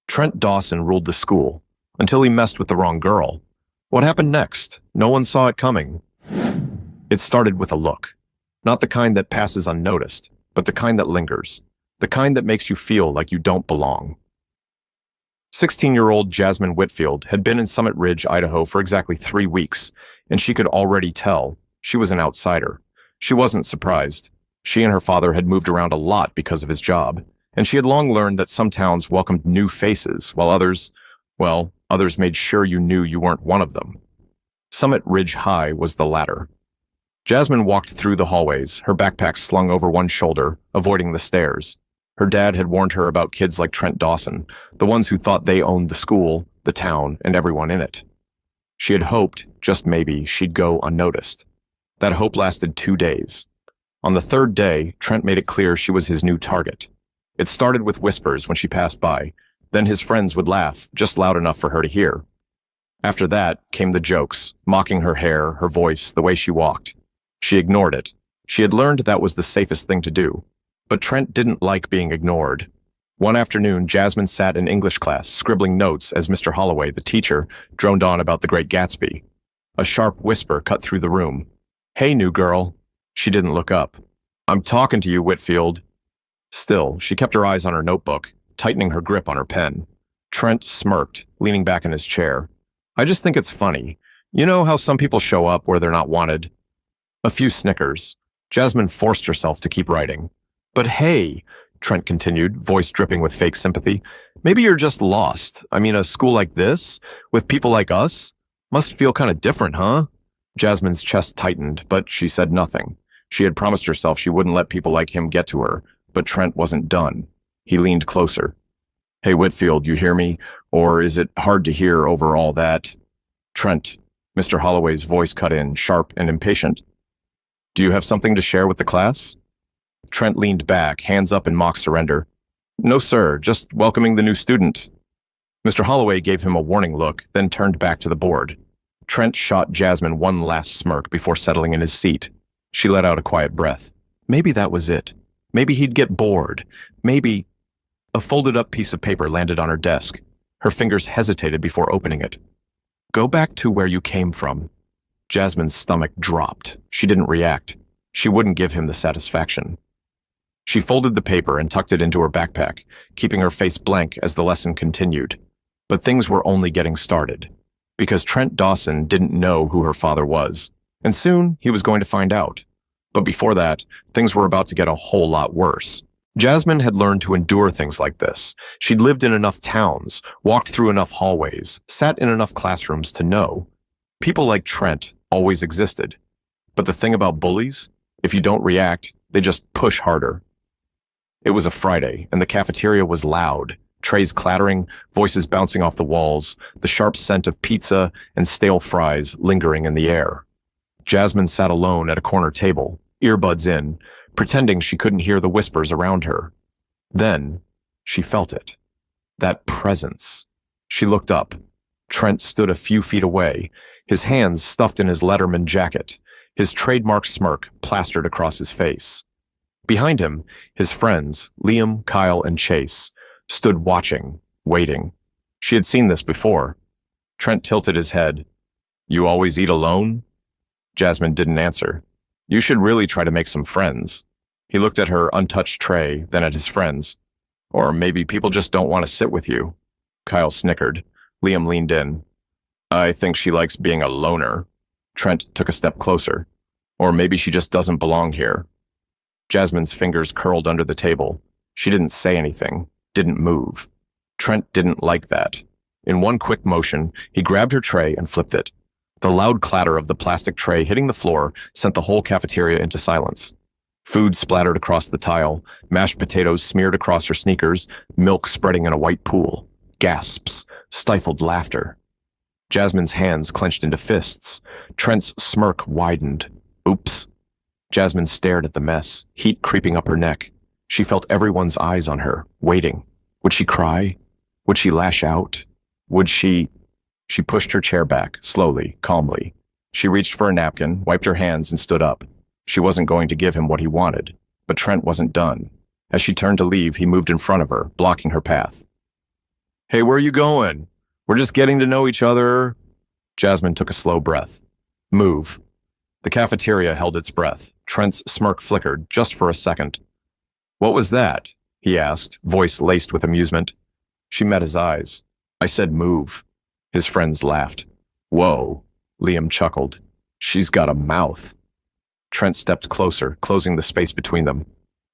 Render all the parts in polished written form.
Trent Dawson ruled the school until he messed with the wrong girl. What happened next? No one saw it coming. It started with a look. Not the kind that passes unnoticed, but the kind that lingers. The kind that makes you feel like you don't belong. 16-year-old Jasmine Whitfield had been in Summit Ridge, Idaho for exactly 3 weeks, and she could already tell she was an outsider. She wasn't surprised. She and her father had moved around a lot because of his job, and she had long learned that some towns welcomed new faces, while others made sure you knew you weren't one of them. Summit Ridge High was the latter. Jasmine walked through the hallways, her backpack slung over one shoulder, avoiding the stairs. Her dad had warned her about kids like Trent Dawson, the ones who thought they owned the school, the town, and everyone in it. She had hoped, just maybe, she'd go unnoticed. That hope lasted 2 days. On the third day, Trent made it clear she was his new target. It started with whispers when she passed by. Then his friends would laugh, just loud enough for her to hear. After that came the jokes, mocking her hair, her voice, the way she walked. She ignored it. She had learned that was the safest thing to do. But Trent didn't like being ignored. One afternoon, Jasmine sat in English class, scribbling notes as Mr. Holloway, the teacher, droned on about The Great Gatsby. A sharp whisper cut through the room. "Hey, new girl." She didn't look up. "I'm talking to you, Whitfield." Still, she kept her eyes on her notebook, tightening her grip on her pen. Trent smirked, leaning back in his chair. "I just think it's funny. You know how some people show up where they're not wanted?" A few snickers. Jasmine forced herself to keep writing. "But hey," Trent continued, voice dripping with fake sympathy, "maybe you're just lost. I mean, a school like this, with people like us, must feel kind of different, huh?" Jasmine's chest tightened, but she said nothing. She had promised herself she wouldn't let people like him get to her, but Trent wasn't done. He leaned closer. "Hey, Whitfield, you hear me? Or is it hard to hear over all that?" "Trent," Mr. Holloway's voice cut in, sharp and impatient. "Do you have something to share with the class?" Trent leaned back, hands up in mock surrender. "No, sir, just welcoming the new student." Mr. Holloway gave him a warning look, then turned back to the board. Trent shot Jasmine one last smirk before settling in his seat. She let out a quiet breath. Maybe that was it. Maybe he'd get bored. Maybe... A folded-up piece of paper landed on her desk. Her fingers hesitated before opening it. "Go back to where you came from." Jasmine's stomach dropped. She didn't react. She wouldn't give him the satisfaction. She folded the paper and tucked it into her backpack, keeping her face blank as the lesson continued. But things were only getting started. Because Trent Dawson didn't know who her father was. And soon, he was going to find out. But before that, things were about to get a whole lot worse. Jasmine had learned to endure things like this. She'd lived in enough towns, walked through enough hallways, sat in enough classrooms to know. People like Trent always existed. But the thing about bullies, if you don't react, they just push harder. It was a Friday, and the cafeteria was loud, trays clattering, voices bouncing off the walls, the sharp scent of pizza and stale fries lingering in the air. Jasmine sat alone at a corner table, earbuds in, pretending she couldn't hear the whispers around her. Then, she felt it. That presence. She looked up. Trent stood a few feet away, his hands stuffed in his Letterman jacket, his trademark smirk plastered across his face. Behind him, his friends, Liam, Kyle, and Chase, stood watching, waiting. She had seen this before. Trent tilted his head. "You always eat alone?" Jasmine didn't answer. "You should really try to make some friends." He looked at her untouched tray, then at his friends. "Or maybe people just don't want to sit with you." Kyle snickered. Liam leaned in. "I think she likes being a loner." Trent took a step closer. "Or maybe she just doesn't belong here." Jasmine's fingers curled under the table. She didn't say anything, didn't move. Trent didn't like that. In one quick motion, he grabbed her tray and flipped it. The loud clatter of the plastic tray hitting the floor sent the whole cafeteria into silence. Food splattered across the tile, mashed potatoes smeared across her sneakers, milk spreading in a white pool. Gasps, stifled laughter. Jasmine's hands clenched into fists. Trent's smirk widened. Oops. Jasmine stared at the mess, heat creeping up her neck. She felt everyone's eyes on her, waiting. Would she cry? Would she lash out? Would she... She pushed her chair back, slowly, calmly. She reached for a napkin, wiped her hands, and stood up. She wasn't going to give him what he wanted, but Trent wasn't done. As she turned to leave, he moved in front of her, blocking her path. Hey, where are you going? We're just getting to know each other. Jasmine took a slow breath. Move. The cafeteria held its breath. Trent's smirk flickered just for a second. What was that? He asked, voice laced with amusement. She met his eyes. I said move. His friends laughed. Whoa, Liam chuckled. She's got a mouth. Trent stepped closer, closing the space between them.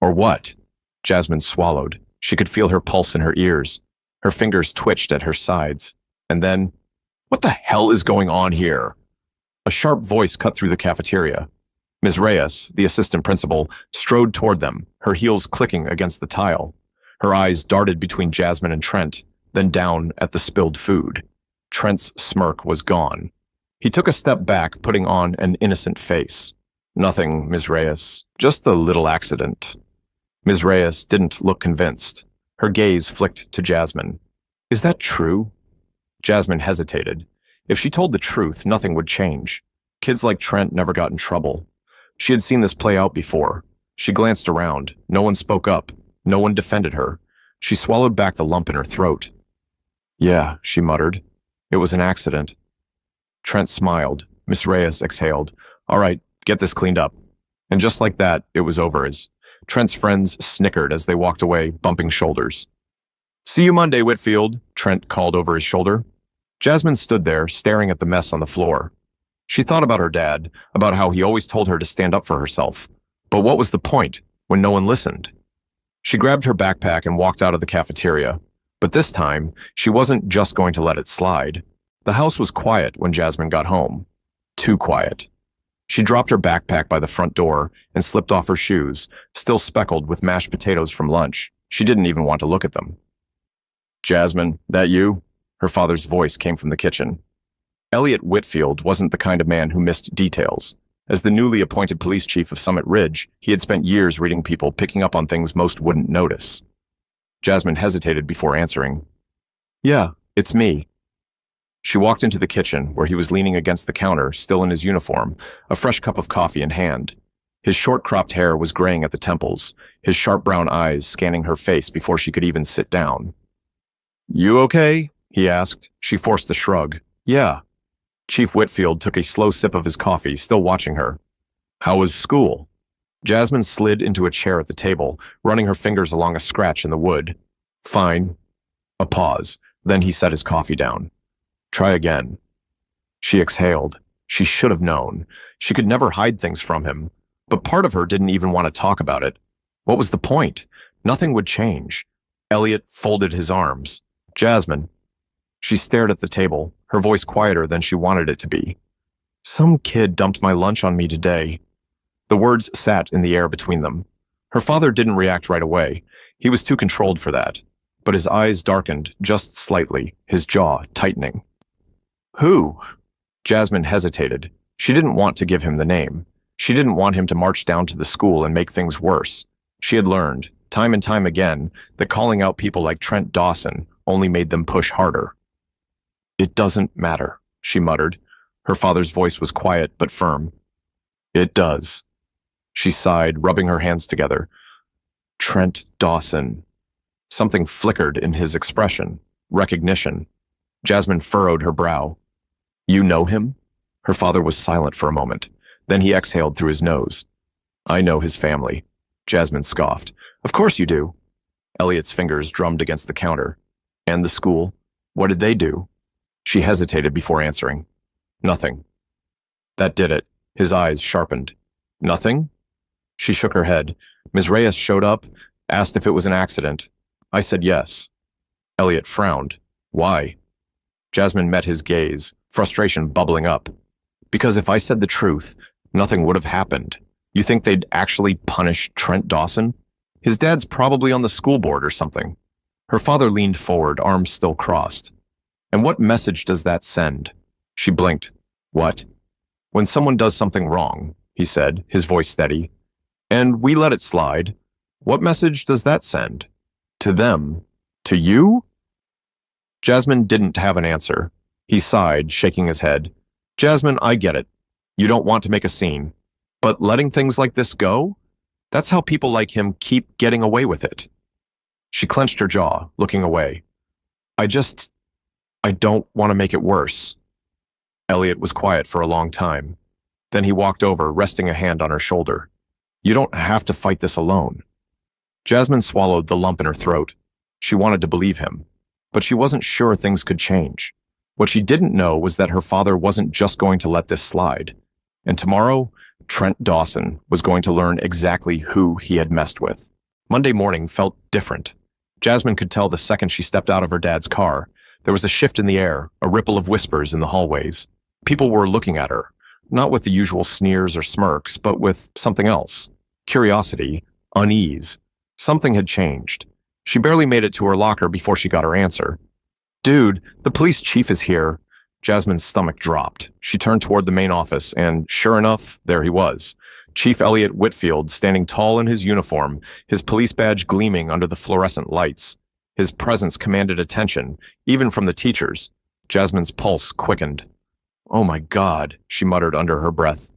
Or what? Jasmine swallowed. She could feel her pulse in her ears. Her fingers twitched at her sides. And then, what the hell is going on here? A sharp voice cut through the cafeteria. Ms. Reyes, the assistant principal, strode toward them, her heels clicking against the tile. Her eyes darted between Jasmine and Trent, then down at the spilled food. Trent's smirk was gone. He took a step back, putting on an innocent face. Nothing, Ms. Reyes. Just a little accident. Ms. Reyes didn't look convinced. Her gaze flicked to Jasmine. Is that true? Jasmine hesitated. If she told the truth, nothing would change. Kids like Trent never got in trouble. She had seen this play out before. She glanced around. No one spoke up. No one defended her. She swallowed back the lump in her throat. Yeah, she muttered. It was an accident. Trent smiled. Miss Reyes exhaled. All right, get this cleaned up. And just like that, it was over as Trent's friends snickered as they walked away, bumping shoulders. See you Monday, Whitfield, Trent called over his shoulder. Jasmine stood there, staring at the mess on the floor. She thought about her dad, about how he always told her to stand up for herself. But what was the point when no one listened? She grabbed her backpack and walked out of the cafeteria. But this time, she wasn't just going to let it slide. The house was quiet when Jasmine got home. Too quiet. She dropped her backpack by the front door and slipped off her shoes, still speckled with mashed potatoes from lunch. She didn't even want to look at them. Jasmine, that you? Her father's voice came from the kitchen. Elliot Whitfield wasn't the kind of man who missed details. As the newly appointed police chief of Summit Ridge, he had spent years reading people, picking up on things most wouldn't notice. Jasmine hesitated before answering. Yeah, it's me. She walked into the kitchen, where he was leaning against the counter, still in his uniform, a fresh cup of coffee in hand. His short-cropped hair was graying at the temples, his sharp brown eyes scanning her face before she could even sit down. You okay? He asked. She forced a shrug. Yeah. Chief Whitfield took a slow sip of his coffee, still watching her. How was school? Jasmine slid into a chair at the table, running her fingers along a scratch in the wood. Fine. A pause. Then he set his coffee down. Try again. She exhaled. She should have known. She could never hide things from him. But part of her didn't even want to talk about it. What was the point? Nothing would change. Elliot folded his arms. Jasmine. She stared at the table, her voice quieter than she wanted it to be. Some kid dumped my lunch on me today. The words sat in the air between them. Her father didn't react right away. He was too controlled for that. But his eyes darkened just slightly, his jaw tightening. Who? Jasmine hesitated. She didn't want to give him the name. She didn't want him to march down to the school and make things worse. She had learned, time and time again, that calling out people like Trent Dawson only made them push harder. It doesn't matter, she muttered. Her father's voice was quiet but firm. It does. She sighed, rubbing her hands together. Trent Dawson. Something flickered in his expression. Recognition. Jasmine furrowed her brow. You know him? Her father was silent for a moment. Then he exhaled through his nose. I know his family. Jasmine scoffed. Of course you do. Elliot's fingers drummed against the counter. And the school? What did they do? She hesitated before answering. Nothing. That did it. His eyes sharpened. Nothing? She shook her head. Ms. Reyes showed up, asked if it was an accident. I said yes. Elliot frowned. Why? Jasmine met his gaze, frustration bubbling up. Because if I said the truth, nothing would have happened. You think they'd actually punish Trent Dawson? His dad's probably on the school board or something. Her father leaned forward, arms still crossed. And what message does that send? She blinked. What? When someone does something wrong, he said, his voice steady, and we let it slide, what message does that send? To them? To you? Jasmine didn't have an answer. He sighed, shaking his head. Jasmine, I get it. You don't want to make a scene. But letting things like this go? That's how people like him keep getting away with it. She clenched her jaw, looking away. I just, I don't want to make it worse. Elliot was quiet for a long time. Then he walked over, resting a hand on her shoulder. You don't have to fight this alone. Jasmine swallowed the lump in her throat. She wanted to believe him, but she wasn't sure things could change. What she didn't know was that her father wasn't just going to let this slide. And tomorrow, Trent Dawson was going to learn exactly who he had messed with. Monday morning felt different. Jasmine could tell the second she stepped out of her dad's car. There was a shift in the air, a ripple of whispers in the hallways. People were looking at her, not with the usual sneers or smirks, but with something else. Curiosity, unease. Something had changed. She barely made it to her locker before she got her answer. Dude, the police chief is here. Jasmine's stomach dropped. She turned toward the main office, and sure enough, there he was. Chief Elliot Whitfield, standing tall in his uniform, his police badge gleaming under the fluorescent lights. His presence commanded attention, even from the teachers. Jasmine's pulse quickened. Oh my God, she muttered under her breath.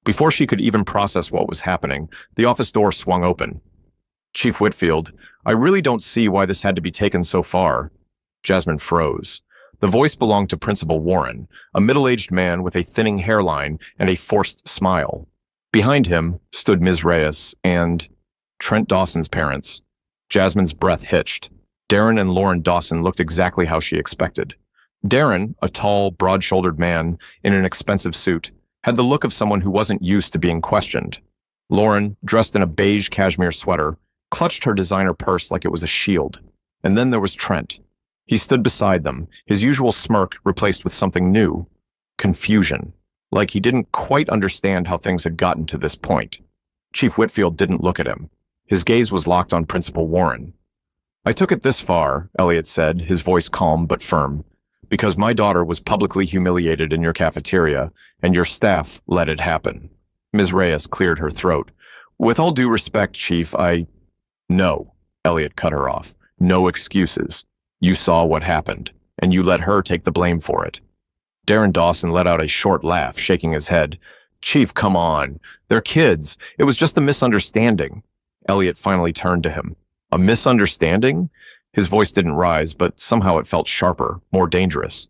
Before she could even process what was happening, the office door swung open. Chief Whitfield, I really don't see why this had to be taken so far. Jasmine froze. The voice belonged to Principal Warren, a middle-aged man with a thinning hairline and a forced smile. Behind him stood Ms. Reyes and Trent Dawson's parents. Jasmine's breath hitched. Darren and Lauren Dawson looked exactly how she expected. Darren, a tall, broad-shouldered man in an expensive suit, had the look of someone who wasn't used to being questioned. Lauren, dressed in a beige cashmere sweater, clutched her designer purse like it was a shield. And then there was Trent. He stood beside them, his usual smirk replaced with something new. Confusion. Like he didn't quite understand how things had gotten to this point. Chief Whitfield didn't look at him. His gaze was locked on Principal Warren. I took it this far, Elliot said, his voice calm but firm, because my daughter was publicly humiliated in your cafeteria, and your staff let it happen. Ms. Reyes cleared her throat. With all due respect, Chief, No, Elliot cut her off. No excuses. You saw what happened, and you let her take the blame for it. Darren Dawson let out a short laugh, shaking his head. Chief, come on. They're kids. It was just a misunderstanding. Elliot finally turned to him. A misunderstanding? His voice didn't rise, but somehow it felt sharper, more dangerous.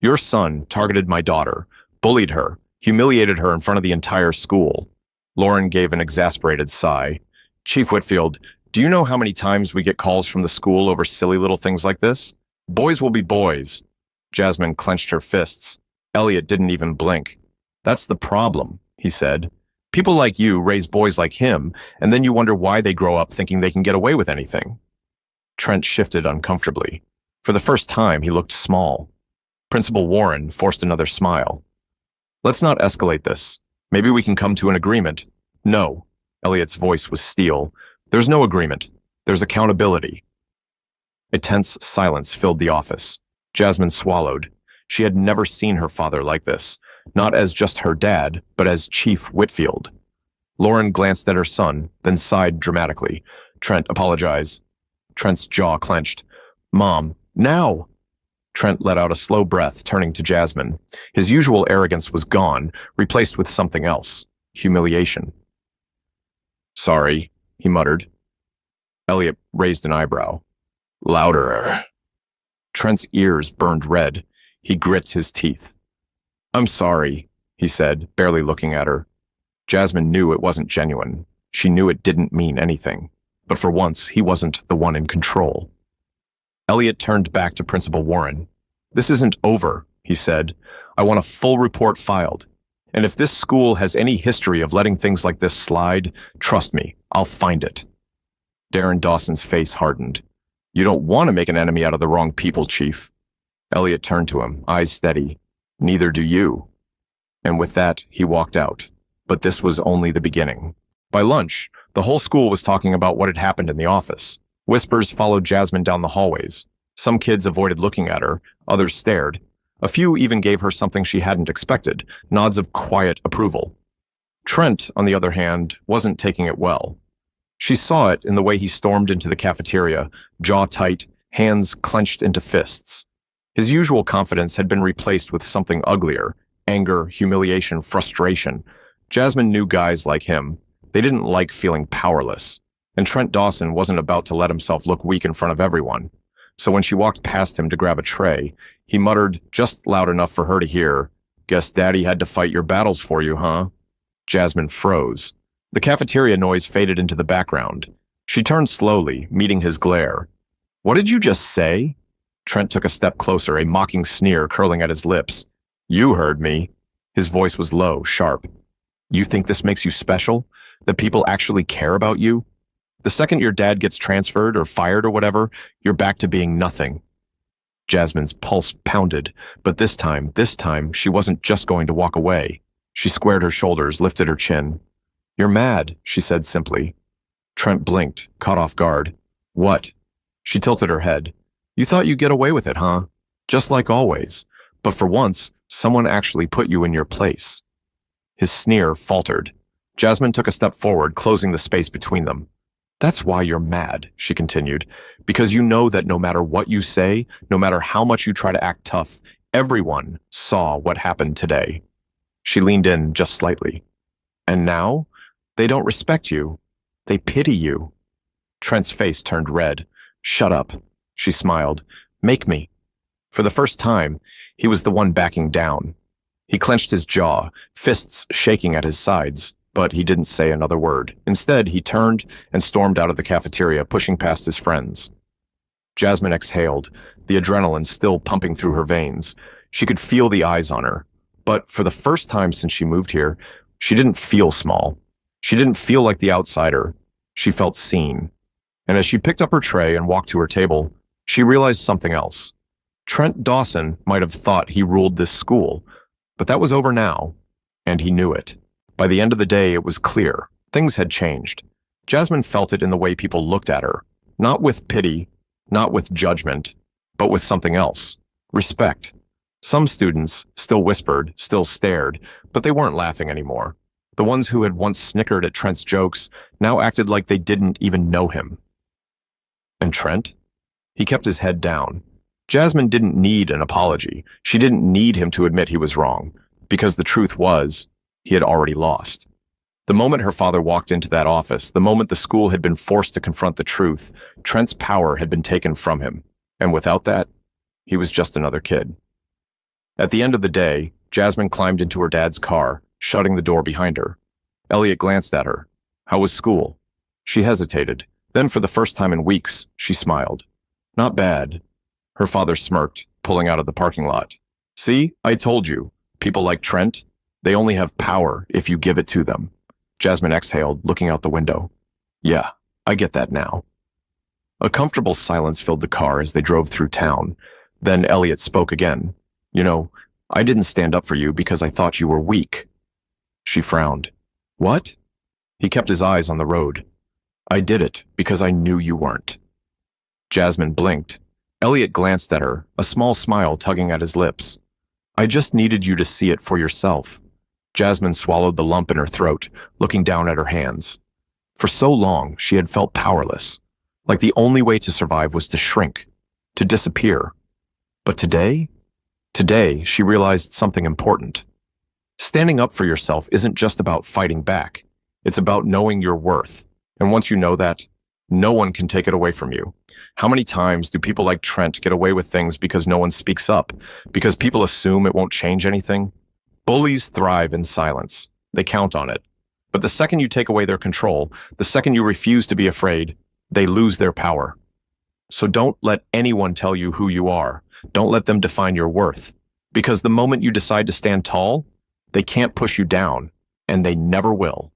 Your son targeted my daughter, bullied her, humiliated her in front of the entire school. Lauren gave an exasperated sigh. Chief Whitfield, do you know how many times we get calls from the school over silly little things like this? Boys will be boys. Jasmine clenched her fists. Elliot didn't even blink. That's the problem, he said. People like you raise boys like him, and then you wonder why they grow up thinking they can get away with anything. Trent shifted uncomfortably. For the first time, he looked small. Principal Warren forced another smile. Let's not escalate this. Maybe we can come to an agreement. No. Elliot's voice was steel. There's no agreement. There's accountability. A tense silence filled the office. Jasmine swallowed. She had never seen her father like this, not as just her dad, but as Chief Whitfield. Lauren glanced at her son, then sighed dramatically. Trent, apologize. Trent's jaw clenched. Mom, now! Trent let out a slow breath, turning to Jasmine. His usual arrogance was gone, replaced with something else. Humiliation. Sorry, he muttered. Elliot raised an eyebrow. Louder. Trent's ears burned red. He grit his teeth. I'm sorry, he said, barely looking at her. Jasmine knew it wasn't genuine. She knew it didn't mean anything. But for once, he wasn't the one in control. Elliot turned back to Principal Warren. This isn't over, he said. I want a full report filed. And if this school has any history of letting things like this slide, trust me, I'll find it. Darren Dawson's face hardened. You don't want to make an enemy out of the wrong people, Chief. Elliot turned to him, eyes steady. Neither do you. And with that, he walked out. But this was only the beginning. By lunch, the whole school was talking about what had happened in the office. Whispers followed Jasmine down the hallways. Some kids avoided looking at her, others stared. A few even gave her something she hadn't expected, nods of quiet approval. Trent, on the other hand, wasn't taking it well. She saw it in the way he stormed into the cafeteria, jaw tight, hands clenched into fists. His usual confidence had been replaced with something uglier, anger, humiliation, frustration. Jasmine knew guys like him. They didn't like feeling powerless. And Trent Dawson wasn't about to let himself look weak in front of everyone. So when she walked past him to grab a tray, he muttered just loud enough for her to hear, "Guess Daddy had to fight your battles for you, huh?" Jasmine froze. The cafeteria noise faded into the background. She turned slowly, meeting his glare. "What did you just say?" Trent took a step closer, a mocking sneer curling at his lips. "You heard me." His voice was low, sharp. "You think this makes you special? That people actually care about you? The second your dad gets transferred or fired or whatever, you're back to being nothing." Jasmine's pulse pounded, but this time, she wasn't just going to walk away. She squared her shoulders, lifted her chin. "You're mad," she said simply. Trent blinked, caught off guard. "What?" She tilted her head. "You thought you'd get away with it, huh? Just like always. But for once, someone actually put you in your place." His sneer faltered. Jasmine took a step forward, closing the space between them. "That's why you're mad," she continued, "because you know that no matter what you say, no matter how much you try to act tough, everyone saw what happened today." She leaned in just slightly. "And now? They don't respect you. They pity you." Trent's face turned red. "Shut up," she smiled. "Make me." For the first time, he was the one backing down. He clenched his jaw, fists shaking at his sides, but he didn't say another word. Instead, he turned and stormed out of the cafeteria, pushing past his friends. Jasmine exhaled, the adrenaline still pumping through her veins. She could feel the eyes on her. But for the first time since she moved here, she didn't feel small. She didn't feel like the outsider. She felt seen. And as she picked up her tray and walked to her table, she realized something else. Trent Dawson might have thought he ruled this school, but that was over now, and he knew it. By the end of the day, it was clear. Things had changed. Jasmine felt it in the way people looked at her. Not with pity, not with judgment, but with something else. Respect. Some students still whispered, still stared, but they weren't laughing anymore. The ones who had once snickered at Trent's jokes now acted like they didn't even know him. And Trent? He kept his head down. Jasmine didn't need an apology. She didn't need him to admit he was wrong, because the truth was, he had already lost. The moment her father walked into that office, the moment the school had been forced to confront the truth, Trent's power had been taken from him, and without that, he was just another kid. At the end of the day, Jasmine climbed into her dad's car, shutting the door behind her. Elliot glanced at her. How was school? She hesitated. Then, for the first time in weeks, she smiled. Not bad. Her father smirked, pulling out of the parking lot. See, I told you. People like Trent, they only have power if you give it to them. Jasmine exhaled, looking out the window. Yeah, I get that now. A comfortable silence filled the car as they drove through town. Then Elliot spoke again. You know, I didn't stand up for you because I thought you were weak. She frowned. What? He kept his eyes on the road. I did it because I knew you weren't. Jasmine blinked. Elliot glanced at her, a small smile tugging at his lips. I just needed you to see it for yourself. Jasmine swallowed the lump in her throat, looking down at her hands. For so long, she had felt powerless, like the only way to survive was to shrink, to disappear. But today, she realized something important. Standing up for yourself isn't just about fighting back. It's about knowing your worth. And once you know that, no one can take it away from you. How many times do people like Trent get away with things because no one speaks up? Because people assume it won't change anything? Bullies thrive in silence. They count on it. But the second you take away their control, the second you refuse to be afraid, they lose their power. So don't let anyone tell you who you are. Don't let them define your worth. Because the moment you decide to stand tall, they can't push you down, and they never will.